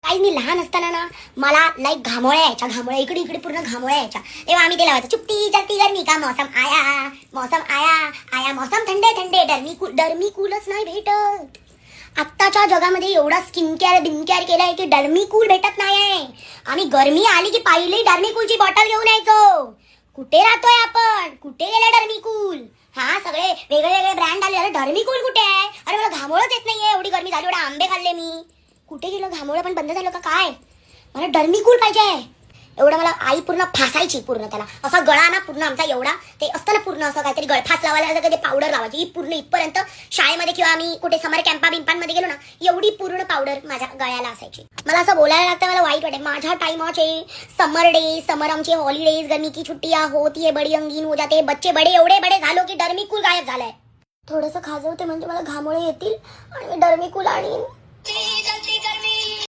काही मी लहान असताना ना मला लाईक घामोळ्या यायच्या, घामोळ्या इकडे इकडे पूर्ण घामोळ्या यायच्या. तेव्हा आम्ही ते लावायचं, चुपती चलती गर्मी का मौसम आया, मौसम आया आया, मौसम थंडे थंडे, डरमी कूलच नाही भेटत. आत्ताच्या जगामध्ये एवढा स्किन केअर बिनकेअर केलाय की डर्मी कूल भेटत नाहीये. आम्ही गरमी आली की पहिली डर्मी कूलची बॉटल घेऊन यायचो. कुठे राहतोय आपण? कुठे गेला डर्मी कूल? हा, सगळे वेगळे वेगळे ब्रँड आले. अरे डर्मी कूल कुठे आहे? अरे मला घामोळच येत नाहीये, एवढी गरमी झाली, एवढे आंबे खाल्ले मी. कुठे गेलं? घामोळं पण बंद झालं का काय? मला डर्मी कूल पाहिजे. एवढं मला आई पूर्ण फासायची, पूर्ण त्याला असा गळा ना पूर्ण आमचा एवढा, ते असतं ना पूर्ण असं काहीतरी गळफास लावायला असं कधी पावडर लावायची पूर्ण इथपर्यंत. शाळेमध्ये किंवा आम्ही कुठे समर कॅम्पा बिंपांमध्ये गेलो ना, एवढी पूर्ण पावडर माझ्या गळ्याला असायची. मला असं बोलायला लागतं, मला वाईट वाटे. माझ्या टाइमाचे समर डेज, समर आमचे हॉलिडेज, गर्मी की छुट्टियां होती है, बड़ी अंगीन हो जाते, बच्चे बड़े एवढे बड़े झालो की डर्मी कूल गायब झालाय. थोडंसं खाजवते म्हणजे मला घामोळे येतील आणि मी डर्मी कूल आणीन.